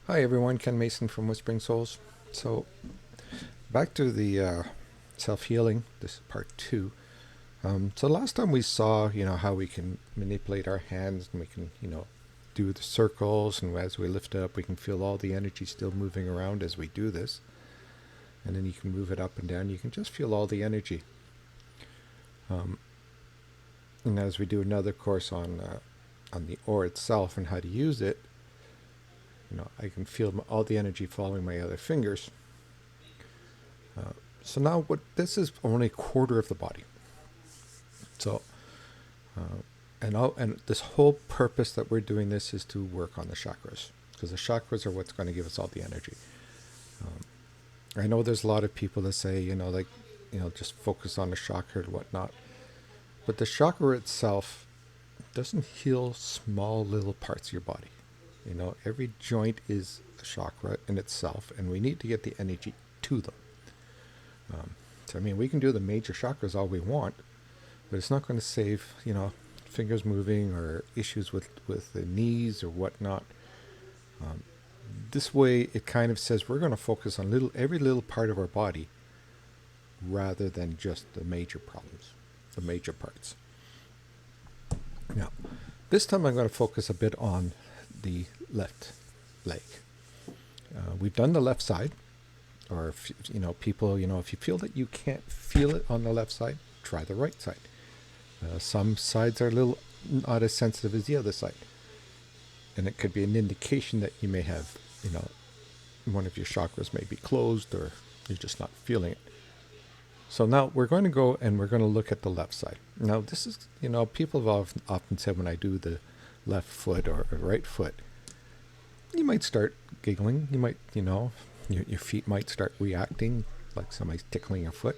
Hi everyone, Ken Mason from Whispering Souls. So back to the self-healing. This is part two. So last time we saw, how we can manipulate our hands and we can, do the circles, and as we lift it up, we can feel all the energy still moving around as we do this. And then you can move it up and down. You can just feel all the energy. Um, and as we do another course on the ore itself and how to use it, I can feel all the energy following my other fingers. So now what this is only a quarter of the body. So and this whole purpose that we're doing this is to work on the chakras, because the chakras are what's going to give us all the energy. I know there's a lot of people that say, just focus on the chakra and whatnot. But the chakra itself doesn't heal small little parts of your body. Every joint is a chakra in itself, and we need to get the energy to them. We can do the major chakras all we want, but it's not going to save, fingers moving or issues with the knees or whatnot. This way, it kind of says we're going to focus on every little part of our body rather than just the major problems, the major parts. Now, this time I'm going to focus a bit on the left leg. We've done the left side, or if, people, if you feel that you can't feel it on the left side, try the right side. Some sides are a little not as sensitive as the other side, and it could be an indication that you may have, one of your chakras may be closed or you're just not feeling it. So now we're going to go and we're going to look at the left side. Now this is, people have often said when I do the left foot or right foot, you might start giggling. You might, your feet might start reacting like somebody's tickling your foot,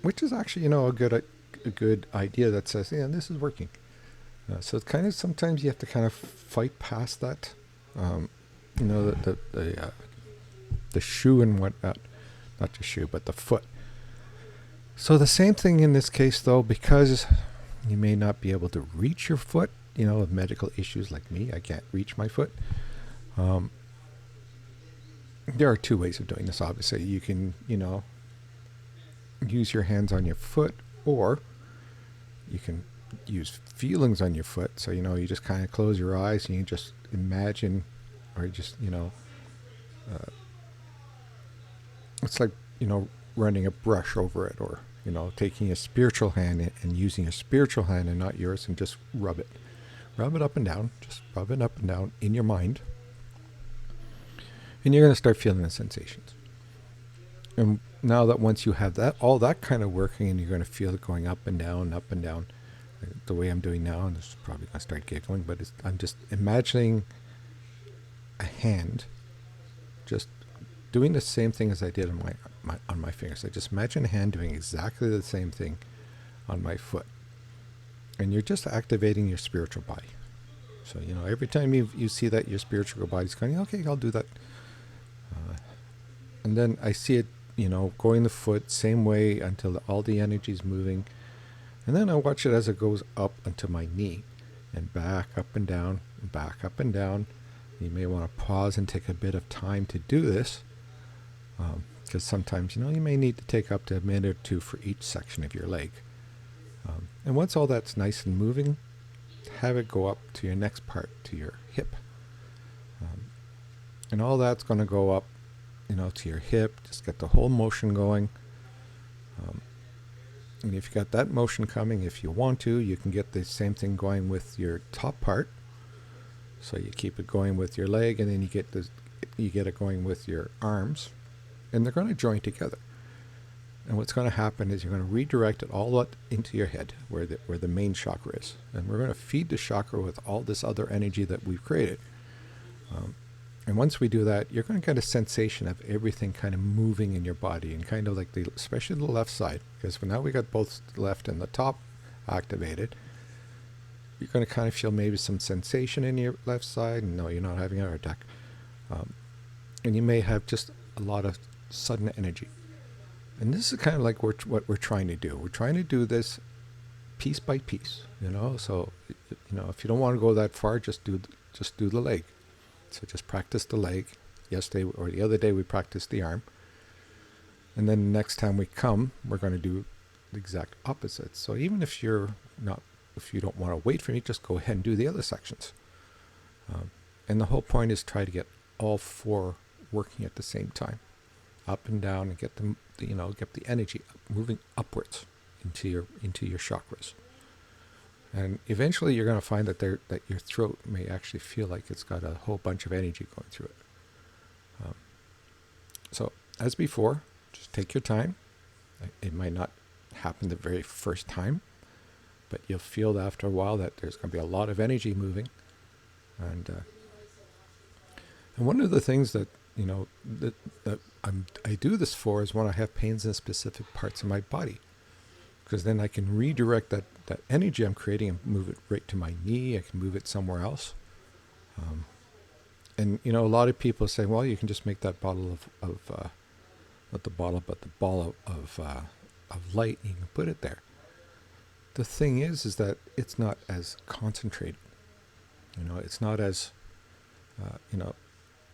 which is actually, a good idea that says, yeah, this is working. So it's kind of, sometimes you have to kind of fight past that, the shoe and whatnot, not the shoe, but the foot. So the same thing in this case, though, because you may not be able to reach your foot, with medical issues like me, I can't reach my foot. There are two ways of doing this, obviously. You can, use your hands on your foot, or you can use feelings on your foot. So, you just kind of close your eyes and you just imagine, or just, it's like, running a brush over it, or, taking a spiritual hand and using a spiritual hand and not yours, and just rub it. Rub it up and down. Just rub it up and down in your mind. And you're going to start feeling the sensations. And now that once you have that, all that kind of working, and you're going to feel it going up and down, the way I'm doing now, and this is probably going to start giggling, but I'm just imagining a hand just doing the same thing as I did on my fingers. I just imagine a hand doing exactly the same thing on my foot. And you're just activating your spiritual body. So, every time you see that your spiritual body's going, okay, I'll do that. And then I see it, going the foot, same way until all the energy is moving. And then I watch it as it goes up onto my knee and back up and down, and back up and down. You may want to pause and take a bit of time to do this. Because sometimes, you may need to take up to a minute or two for each section of your leg. And once all that's nice and moving, have it go up to your next part, to your hip. And all that's going to go up, to your hip. Just get the whole motion going. And if you got that motion coming, if you want to, you can get the same thing going with your top part. So you keep it going with your leg, and then you get it going with your arms, and they're going to join together. And what's going to happen is you're going to redirect it all up into your head, where the main chakra is. And we're going to feed the chakra with all this other energy that we've created. And once we do that, you're going to get a sensation of everything kind of moving in your body, and kind of like especially the left side, because now we got both the left and the top activated. You're going to kind of feel maybe some sensation in your left side, and no, you're not having a heart attack. And you may have just a lot of sudden energy. And this is kind of like what we're trying to do. We're trying to do this piece by piece, So, if you don't want to go that far, just do the leg. So just practice the leg. Yesterday or the other day we practiced the arm. And then next time we come, we're going to do the exact opposite. So even if you don't want to wait for me, just go ahead and do the other sections. And the whole point is try to get all four working at the same time, up and down, and get them, get the energy moving upwards into your chakras. And eventually you're going to find that your throat may actually feel like it's got a whole bunch of energy going through it. So as before, just take your time. It might not happen the very first time, but you'll feel after a while that there's going to be a lot of energy moving. And one of the things that I do this for is when I have pains in specific parts of my body, because then I can redirect that energy I'm creating and move it right to my knee. I can move it somewhere else. And a lot of people say, well, you can just make that bottle of not the bottle, but the ball of light, and you can put it there. The thing is that it's not as concentrated. It's not as,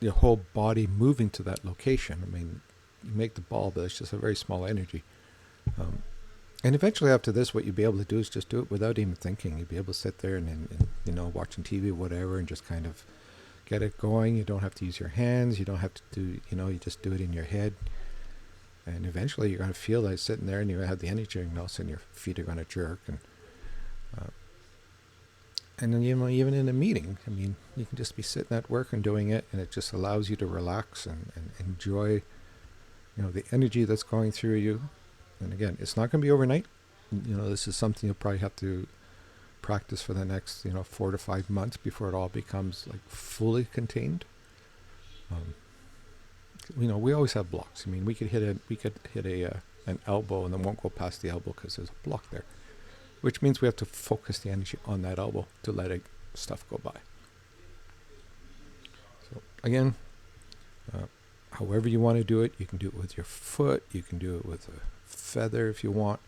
your whole body moving to that location. I mean, you make the ball, but it's just a very small energy. And eventually after this, what you'll be able to do is just do it without even thinking. You'll be able to sit there and watching TV or whatever and just kind of get it going. You don't have to use your hands. You don't have to do, you just do it in your head. And eventually you're going to feel like sitting there and you have the energy, and all of a sudden your feet are going to jerk. And then, even in a meeting, I mean, you can just be sitting at work and doing it, and it just allows you to relax and enjoy, the energy that's going through you. And again, it's not going to be overnight. This is something you'll probably have to practice for the next, 4 to 5 months before it all becomes like fully contained. We always have blocks. I mean, we could hit an elbow and then won't go past the elbow because there's a block there, which means we have to focus the energy on that elbow to let stuff go by. So again, however you want to do it, you can do it with your foot, you can do it with a feather if you want,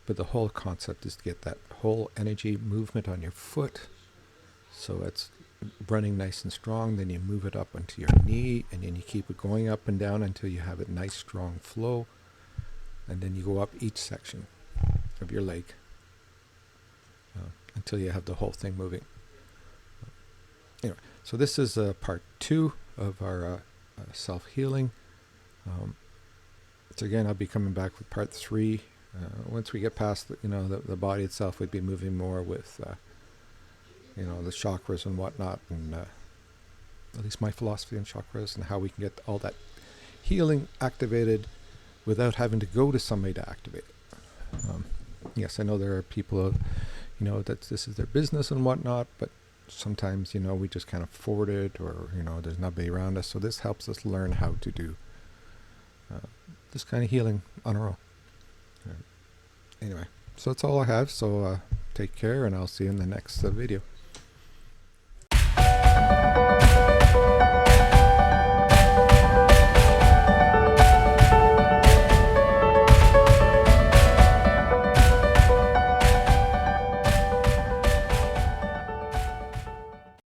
but the whole concept is to get that whole energy movement on your foot, so it's running nice and strong. Then you move it up onto your knee, and then you keep it going up and down until you have a nice strong flow, and then you go up each section of your leg until you have the whole thing moving. Anyway, so this is part 2 of our self-healing. So again, I'll be coming back with part 3. Once we get past the body itself, we'd be moving more with the chakras and whatnot, and at least my philosophy on chakras and how we can get all that healing activated without having to go to somebody to activate it. Yes, I know there are people, that this is their business and whatnot, but sometimes, we just kind of forward it, or, there's nobody around us. So this helps us learn how to do this kind of healing on our own. Anyway, so that's all I have. So take care, and I'll see you in the next video.